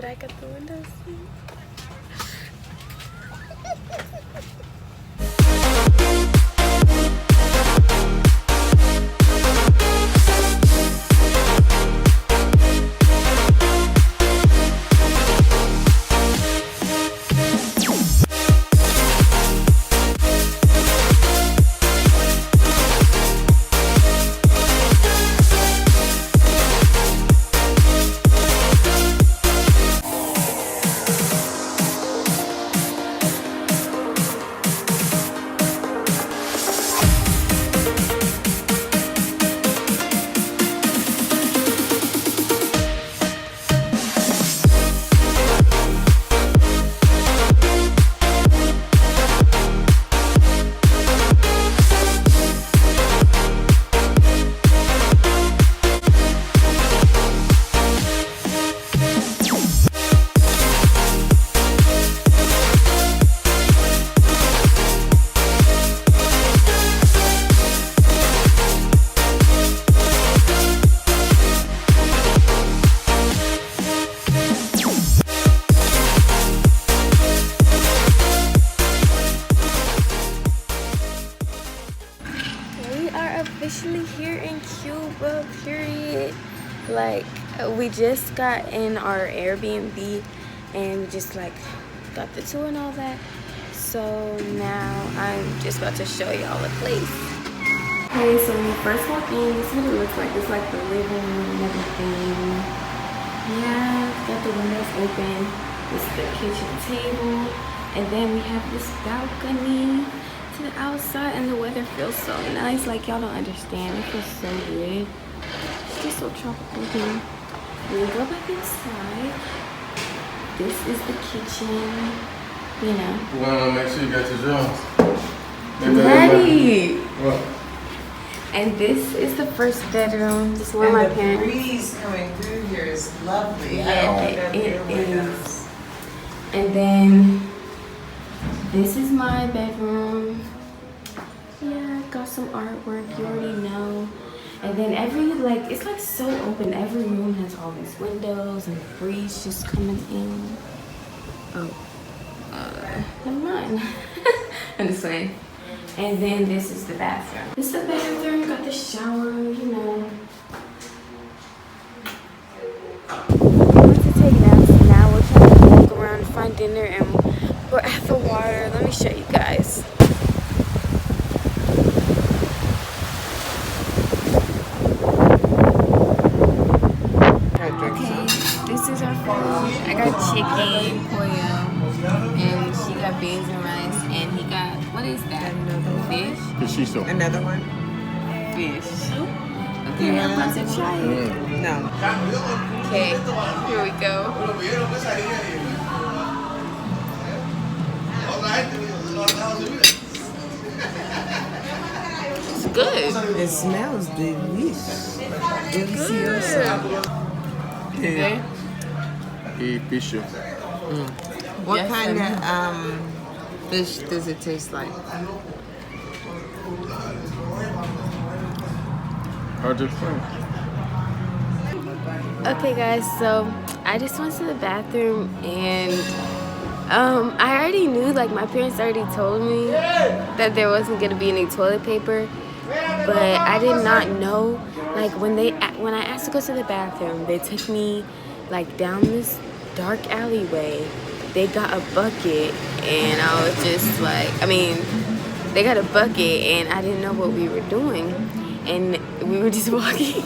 but I got the window seat. Officially here in Cuba, period. Like, we just got in our Airbnb and we just like got the tour and all that. So now I'm just about to show y'all the place. Okay, so when you first walk in, this is what it looks like. It's like the living room and everything. Yeah, got the windows open. This is the kitchen table. And then we have this balcony to the outside, and the weather feels so nice. Like, y'all don't understand. It feels so good. It's just so tropical here. We go back inside. This is the kitchen. You know. You wanna make sure you got your drums. Daddy! What? And this is the first bedroom. This is where my parents. The breeze coming through here is lovely. Yeah, it is. And then this is my bedroom. Yeah, got some artwork, you already know. And then it's like so open. Every room has all these windows and breeze just coming in. Oh, never mind. I'm just saying. And then this is the bathroom. This is the bathroom, got the shower, you know. We went to take naps, and now we're trying to walk around and find dinner, and we're at the water. Let me show you guys. Okay, this is our food. I got chicken, pollo, and she got beans and rice, and he got, what is that? Fish? Peshiso. Another one? Fish. Okay, I'm about to try it. No. Okay, here we go. It's good. It smells delicious. Good. Okay. Y pisho. What Yes, kind of fish does it taste like? Hard to explain. Okay guys, so I just went to the bathroom and I already knew, like my parents already told me that there wasn't gonna be any toilet paper, but I did not know, like when I asked to go to the bathroom, they took me like down this dark alleyway. They got a bucket and I was just like, they got a bucket and I didn't know what we were doing. And we were just walking.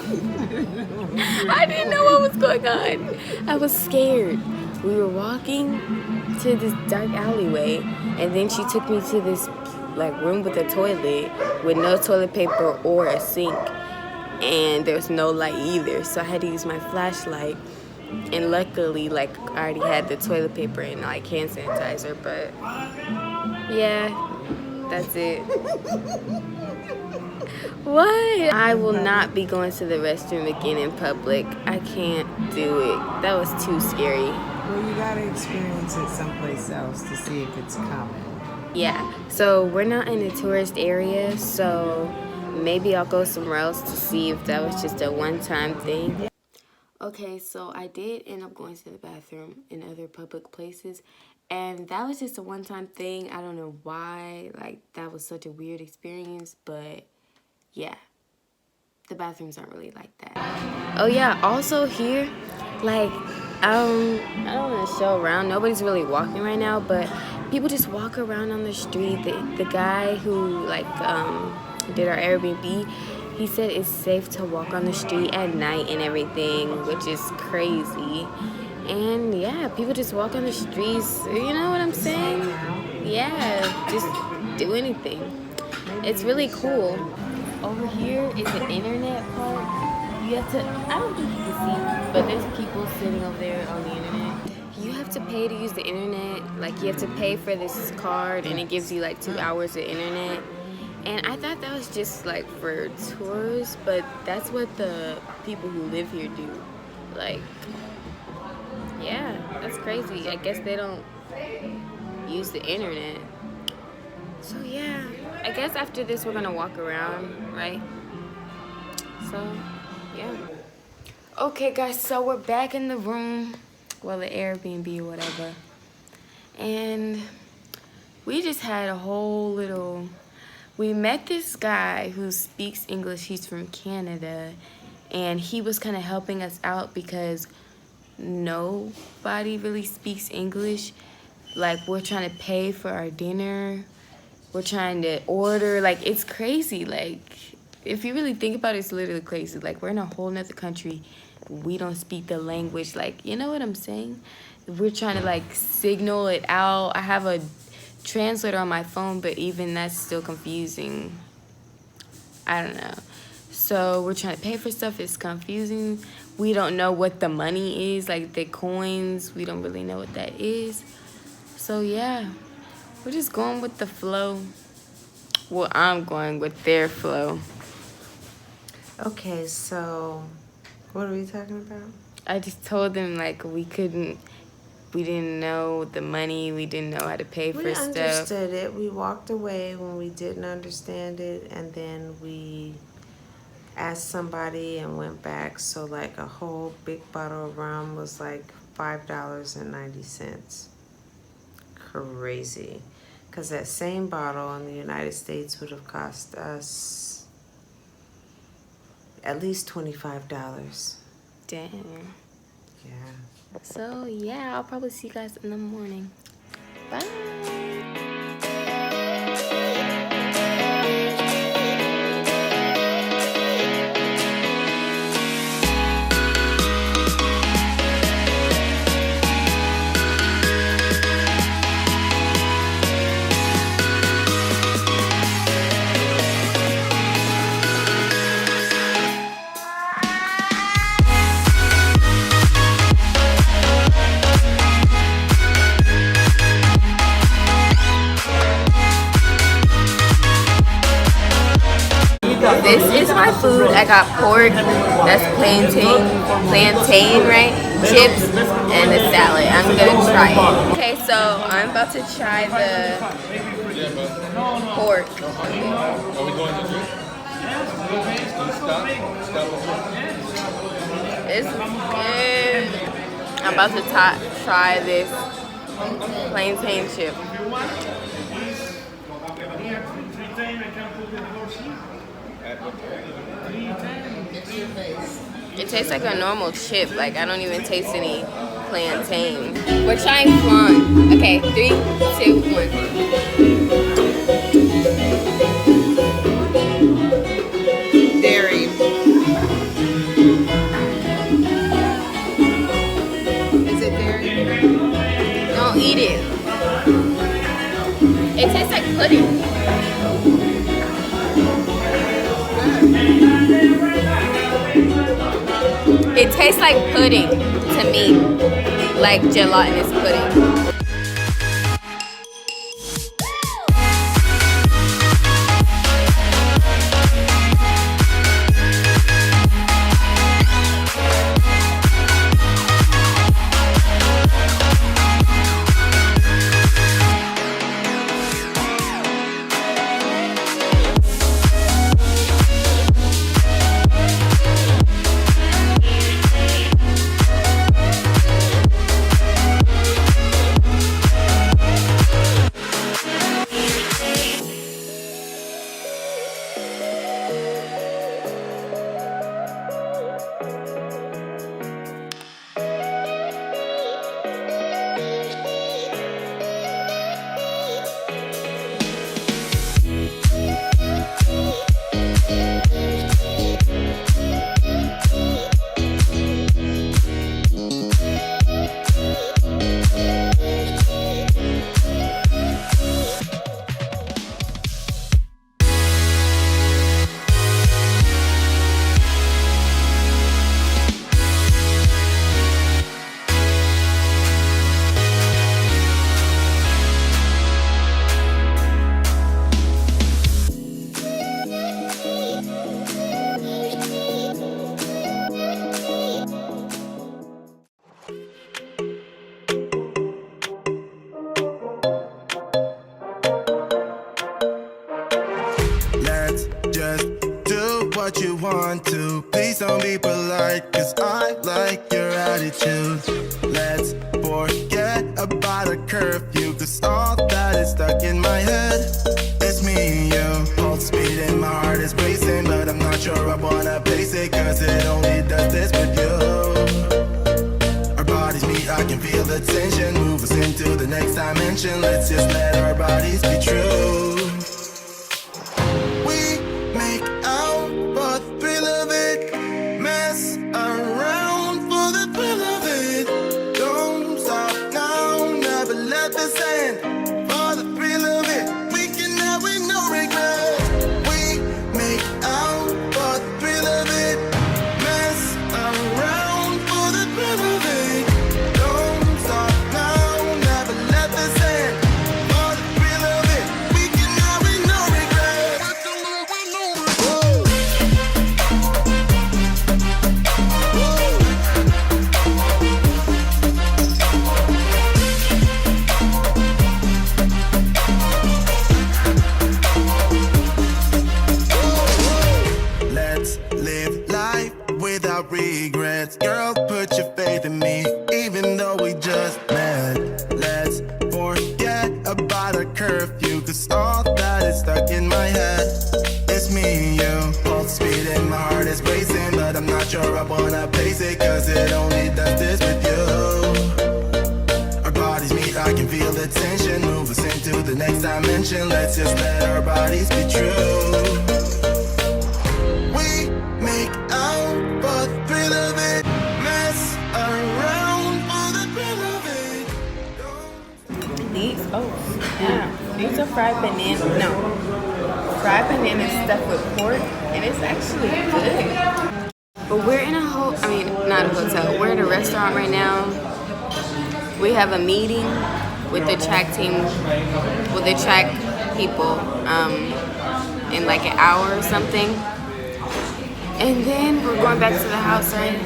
I didn't know what was going on. I was scared. We were walking to this dark alleyway, and then she took me to this like room with a toilet with no toilet paper or a sink, and there was no light either. So I had to use my flashlight, and luckily, like I already had the toilet paper and like hand sanitizer. But yeah, that's it. What? I will not be going to the restroom again in public. I can't do it. That was too scary. Well, you gotta experience it someplace else to see if it's common. Yeah, so we're not in a tourist area, so maybe I'll go somewhere else to see if that was just a one-time thing. Okay, so I did end up going to the bathroom in other public places, and that was just a one-time thing. I don't know why, like, that was such a weird experience, but yeah, the bathrooms aren't really like that. Oh yeah, also here, like, I don't want to show around. Nobody's really walking right now, but people just walk around on the street. The guy who, like, did our Airbnb, he said it's safe to walk on the street at night and everything, which is crazy. And yeah, people just walk on the streets. You know what I'm saying? Yeah, just do anything. It's really cool. Over here is the internet part. You have to, I don't think you can see, but there's people sitting over there on the internet. You have to pay to use the internet. Like, you have to pay for this card, and it gives you like 2 hours of internet. And I thought that was just like for tourists, but that's what the people who live here do. Like, yeah, that's crazy. I guess they don't use the internet. So yeah, I guess after this we're gonna walk around, right? So yeah. Okay guys, so we're back in the room, well, the Airbnb or whatever, and we just had a whole little, we met this guy who speaks English. He's from Canada, and he was kind of helping us out because nobody really speaks English. Like, we're trying to pay for our dinner, we're trying to order, like, it's crazy. Like, if you really think about it, it's literally crazy. Like, we're in a whole nother country, we don't speak the language. Like, you know what I'm saying? We're trying to, like, signal it out. I have a translator on my phone, but even that's still confusing. I don't know. So we're trying to pay for stuff. It's confusing. We don't know what the money is, like the coins. We don't really know what that is. So yeah, we're just going with the flow. Well, I'm going with their flow. Okay, so what are we talking about? I just told them, like, we didn't know the money. We didn't know how to pay for stuff. We understood it. We walked away when we didn't understand it, and then we asked somebody and went back. So like a whole big bottle of rum was like $5.90. Crazy. Because that same bottle in the United States would have cost us at least $25. Damn. Yeah. So yeah, I'll probably see you guys in the morning. Bye. This is my food. I got pork, that's plantain, right? Chips, and the salad. I'm gonna try it. Okay, so I'm about to try the pork. Are we going to drink? It's good. I'm about to try this plantain chip. It tastes like a normal chip. Like, I don't even taste any plantain. We're trying flan. Okay, 3, 2, 1. Dairy. Is it dairy? Don't eat it. It tastes like pudding. It tastes like pudding to me, like gelatinous pudding. curfew, cause all that is stuck in my head. It's me and you, pulse speed and my heart is racing, but I'm not sure I wanna pace it, cause it only does this with you. Our bodies meet, I can feel the tension, move us into the next dimension. Let's just let our bodies be true. We make out for the thrill of it, mess around for the thrill of it. Don't stop now, never let this end. For the thrill of it, we can have with no regret. We make out for the thrill of it, mess around for the thrill of it. Don't stop now, never let this end. For the thrill of it, we can have with no regret. Let's live life without regrets. Girl, put your faith in me, even though we just met. Let's forget about a curfew, cause all that is stuck in my head. It's me and you, pulse speed and my heart is racing, but I'm not sure I wanna pace it, cause it only does this with you. Our bodies meet, I can feel the tension, move us into the next dimension. Let's just let our bodies be true. We make out for the thrill of it, mess around for the thrill of it. These, oh, yeah. These are fried banana, no. Fried banana stuffed with pork, and it's actually good. But we're in a not a hotel, we're in a restaurant right now. We have a meeting with the track team, with the track people, in like an hour or something. And then we're going back to the house, right?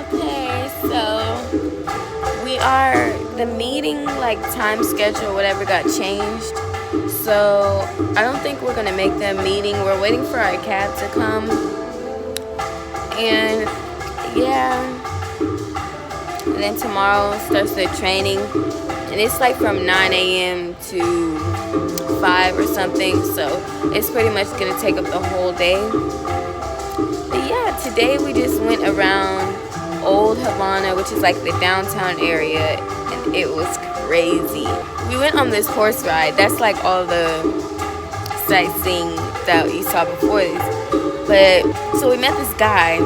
Okay, so the meeting, like time schedule, whatever, got changed. So I don't think we're gonna make that meeting. We're waiting for our cab to come. And yeah. And then tomorrow starts the training. And it's like from 9 a.m. to 5 or something. So it's pretty much gonna take up the whole day. But yeah, today we just went around Old Havana, which is like the downtown area, and it was crazy. We went on this horse ride. That's like all the sightseeing that you saw before this. But so we met this guy,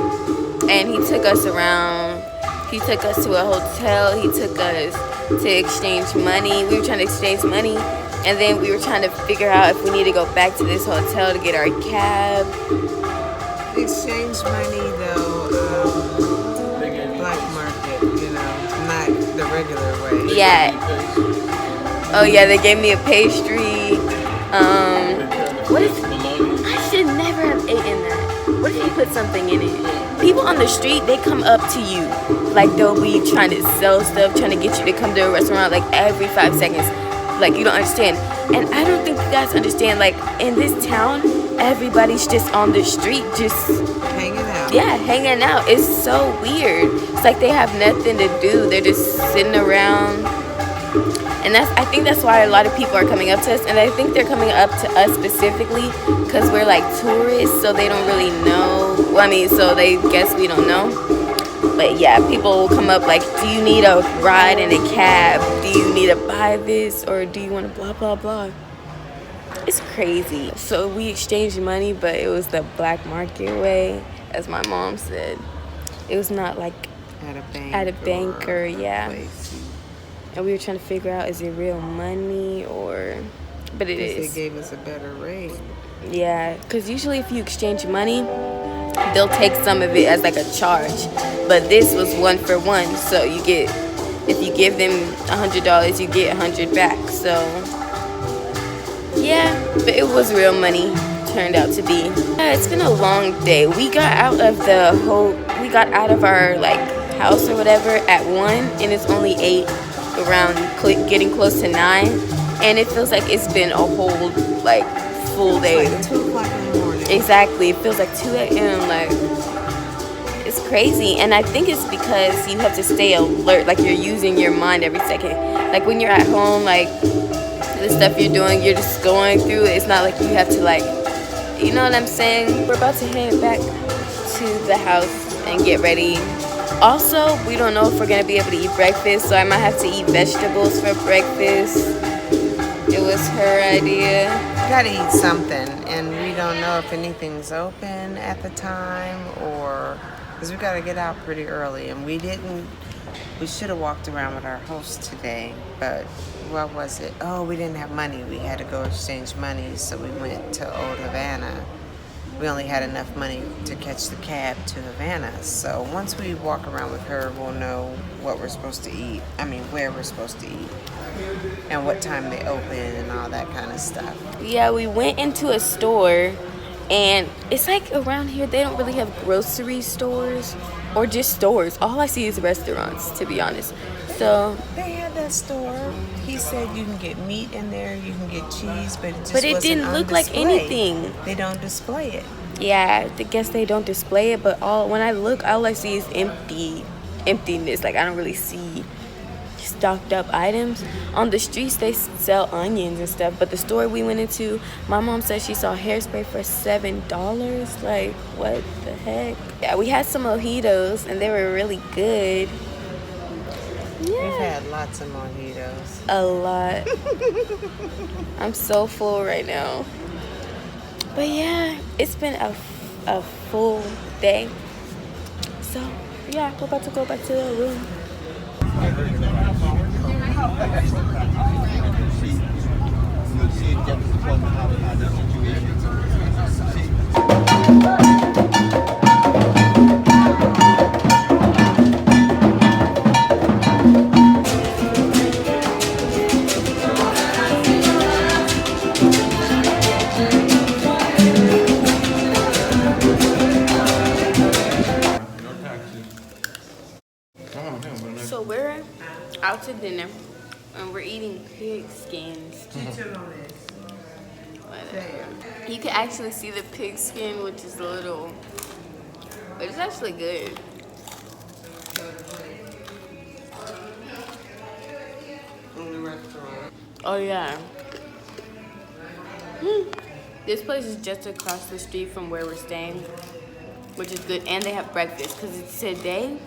and he took us around. He took us to a hotel. He took us to exchange money. We were trying to exchange money, and then we were trying to figure out if we need to go back to this hotel to get our cab. Exchange money though, black market, you know, not the regular way. Yeah. Oh yeah, they gave me a pastry. What is? I should never have eaten that. What if you put something in it? People on the street, they come up to you, like they'll be trying to sell stuff, trying to get you to come to a restaurant like every 5 seconds. Like, you don't understand. And I don't think you guys understand, like, in this town, everybody's just on the street, just hanging out. Yeah, hanging out. It's so weird. It's like they have nothing to do. They're just sitting around. And I think that's why a lot of people are coming up to us. And I think they're coming up to us specifically because we're like tourists, so they don't really know. Well, I mean, so they guess we don't know. But yeah, people will come up like, do you need a ride in a cab? Do you need to buy this? Or do you want to blah, blah, blah? It's crazy. So we exchanged money, but it was the black market way, as my mom said. It was not like at a bank or yeah. Place. And we were trying to figure out, is it real money or... But it is. They gave us a better rate. Yeah, because usually if you exchange money, they'll take some of it as like a charge. But this was 1 for 1. So you get, if you give them $100, you get $100 back. So yeah, but it was real money, turned out to be. Yeah, it's been a long day. We got out of our like house or whatever at 1, and it's only 8, around getting close to 9, and it feels like it's been a whole like full day. It's like 2 o'clock in the morning. Exactly, it feels like 2 a.m. Like, it's crazy. And I think it's because you have to stay alert, like you're using your mind every second. Like when you're at home, like the stuff you're doing, you're just going through it. It's not like you have to, like, you know what I'm saying? We're about to head back to the house and get ready. Also, we don't know if we're gonna be able to eat breakfast, so I might have to eat vegetables for breakfast. It was her idea. Gotta eat something, and we don't know if anything's open at the time, or because we gotta get out pretty early, and we should have walked around with our host today, but what was it? Oh, we didn't have money. We had to go exchange money, so we went to Old Havana. We only had enough money to catch the cab to Havana. So once we walk around with her, we'll know what we're supposed to eat. I mean, where we're supposed to eat. And what time they open and all that kind of stuff. Yeah, we went into a store, and it's like around here they don't really have grocery stores or just stores. All I see is restaurants, to be honest. So they had that store. He said you can get meat in there, you can get cheese, but it just but it wasn't didn't on look display. like anything. They don't display it. Yeah, I guess they don't display it, but when I look, all I see is emptiness. Like I don't really see stocked up items. On the streets they sell onions and stuff, but the store we went into, my mom said she saw hairspray for $7. Like, what the heck? Yeah, we had some mojitos and they were really good. Yeah. We've had lots of mojitos. A lot. I'm so full right now. But yeah, it's been a full day. So yeah, we're about to go back to the room. So we're out to dinner and we're eating pig skins. You can actually see the pig skin, which is a little, but it's actually good. Oh yeah. This place is just across the street from where we're staying, which is good, and they have breakfast. Cause today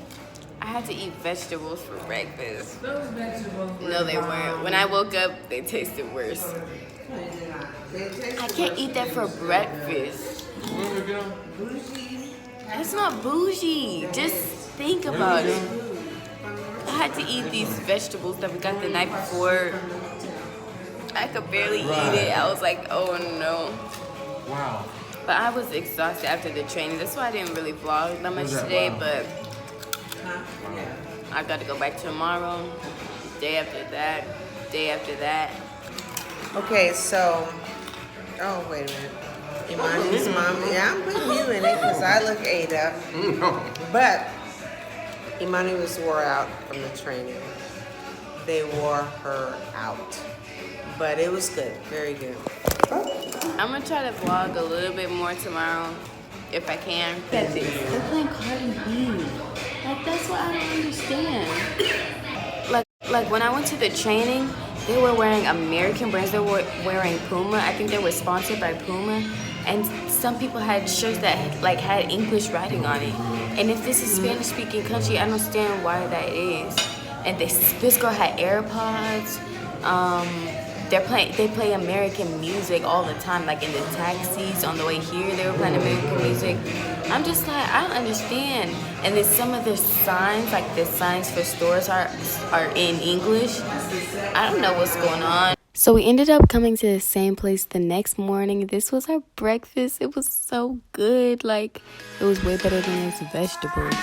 I had to eat vegetables for breakfast. Those vegetables were No, they weren't. When I woke up, they tasted worse. I can't eat that for breakfast. It's not bougie. Just think about it. I had to eat these vegetables that we got the night before. I could barely eat it. I was like, oh no. Wow. But I was exhausted after the training. That's why I didn't really vlog that much today, but I got to go back tomorrow, day after that, day after that. Okay, so, oh, wait a minute. Imani's mom, yeah, I'm putting you in it because I look ate up. But Imani was wore out from the training. They wore her out. But it was good, very good. I'm going to try to vlog a little bit more tomorrow, if I can. They're playing Cardi B. Like, that's what I don't understand. Like when I went to the training, they were wearing American brands. They were wearing Puma. I think they were sponsored by Puma. And some people had shirts that like had English writing on it. And if this is Spanish-speaking country, I don't understand why that is. And this girl had AirPods. They play American music all the time, like in the taxis on the way here they were playing American music. I'm just like, I don't understand. And then some of their signs, like the signs for stores are in English. I don't know what's going on. So we ended up coming to the same place the next morning. This was our breakfast. It was so good. Like, it was way better than its vegetables.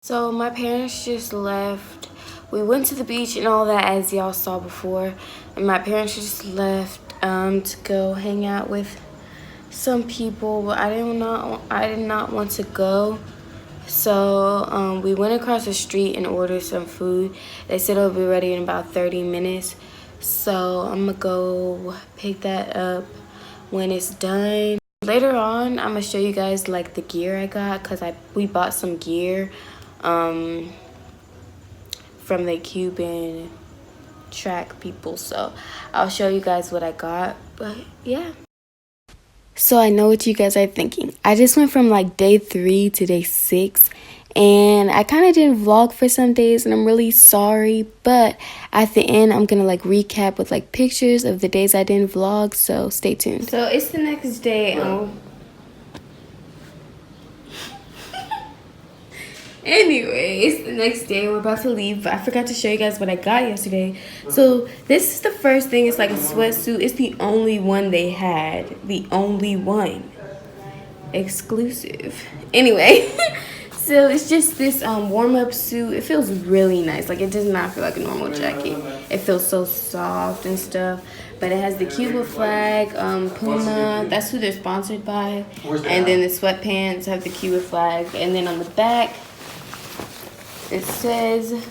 So my parents just left we went to the beach and all that, as y'all saw before, and my parents just left to go hang out with some people, but I did not want to go. So we went across the street and ordered some food. They said it'll be ready in about 30 minutes. So I'm gonna go pick that up when it's done. Later on, I'm gonna show you guys like the gear I got, because we bought some gear from the Cuban track people. So I'll show you guys what I got. But yeah. So I know what you guys are thinking. I just went from like day 3 to day 6, and I kind of didn't vlog for some days, and I'm really sorry, but at the end I'm gonna like recap with like pictures of the days I didn't vlog, so stay tuned. So it's the next day. Anyway, it's the next day. We're about to leave, but I forgot to show you guys what I got yesterday. So this is the first thing. It's like a sweatsuit. It's the only one they had. The only one. Exclusive. Anyway, so it's just this warm-up suit. It feels really nice. Like, it does not feel like a normal jacket. It feels so soft and stuff. But it has the Cuba flag, Puma. That's who they're sponsored by. And then the sweatpants have the Cuba flag. And then on the back, it says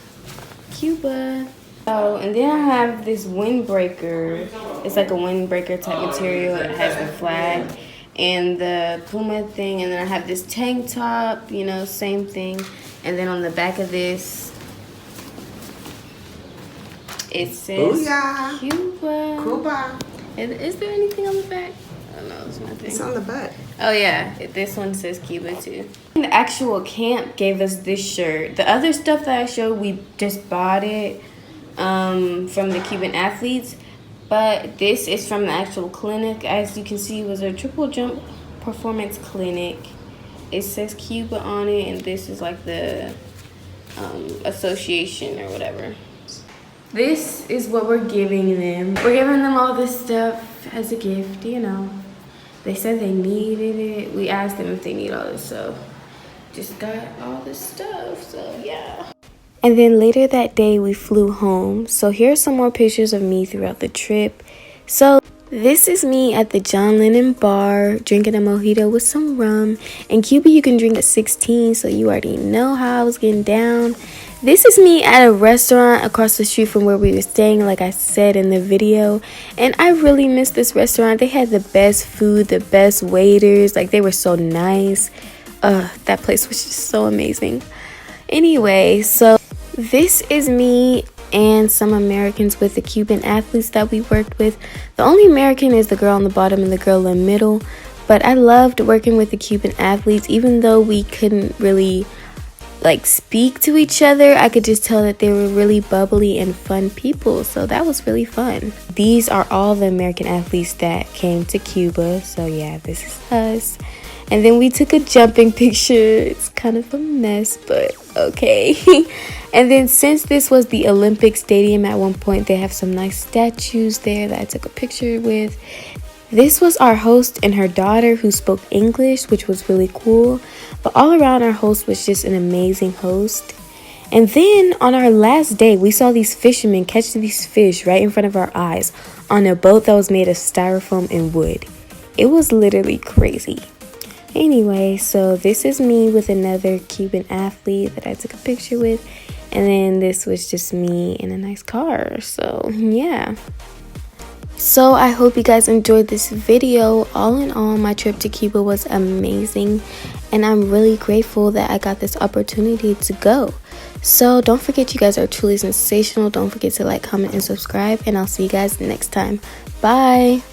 Cuba. Oh, and then I have this windbreaker. It's like a windbreaker type material. It has the flag and the Puma thing. And then I have this tank top, you know, same thing. And then on the back of this, it says Booyah. Cuba. Cuba. Is there anything on the back? Oh, no, it's nothing. It's on the butt. Oh yeah, this one says Cuba too. The actual camp gave us this shirt. The other stuff that I showed, we just bought it from the Cuban athletes. But this is from the actual clinic. As you can see, it was a triple jump performance clinic. It says Cuba on it, and this is like the association or whatever. This is what we're giving them. We're giving them all this stuff as a gift, you know. They said they needed it. We asked them if they need all this, so just got all this stuff, so yeah. And then later that day, we flew home. So here's some more pictures of me throughout the trip. So this is me at the John Lennon bar, drinking a mojito with some rum. In Cuba, you can drink at 16, so you already know how I was getting down. This is me at a restaurant across the street from where we were staying, like I said in the video. And I really miss this restaurant. They had the best food, the best waiters. Like, they were so nice. That place was just so amazing. Anyway, so this is me and some Americans with the Cuban athletes that we worked with. The only American is the girl on the bottom and the girl in the middle. But I loved working with the Cuban athletes, even though we couldn't really like speak to each other. I could just tell that they were really bubbly and fun people, so that was really fun. These are all the American athletes that came to Cuba, so yeah, this is us. And then we took a jumping picture. It's kind of a mess, but okay. And then since this was the Olympic Stadium at one point, they have some nice statues there that I took a picture with. This was our host and her daughter who spoke English, which was really cool. But all around, our host was just an amazing host. And then on our last day, we saw these fishermen catch these fish right in front of our eyes on a boat that was made of styrofoam and wood. It was literally crazy. Anyway, so this is me with another Cuban athlete that I took a picture with. And then this was just me in a nice car. So yeah. So I hope you guys enjoyed this video. All in all, my trip to Cuba was amazing, and I'm really grateful that I got this opportunity to go. So don't forget, you guys are truly sensational. Don't forget to like, comment, and subscribe, and I'll see you guys next time. Bye.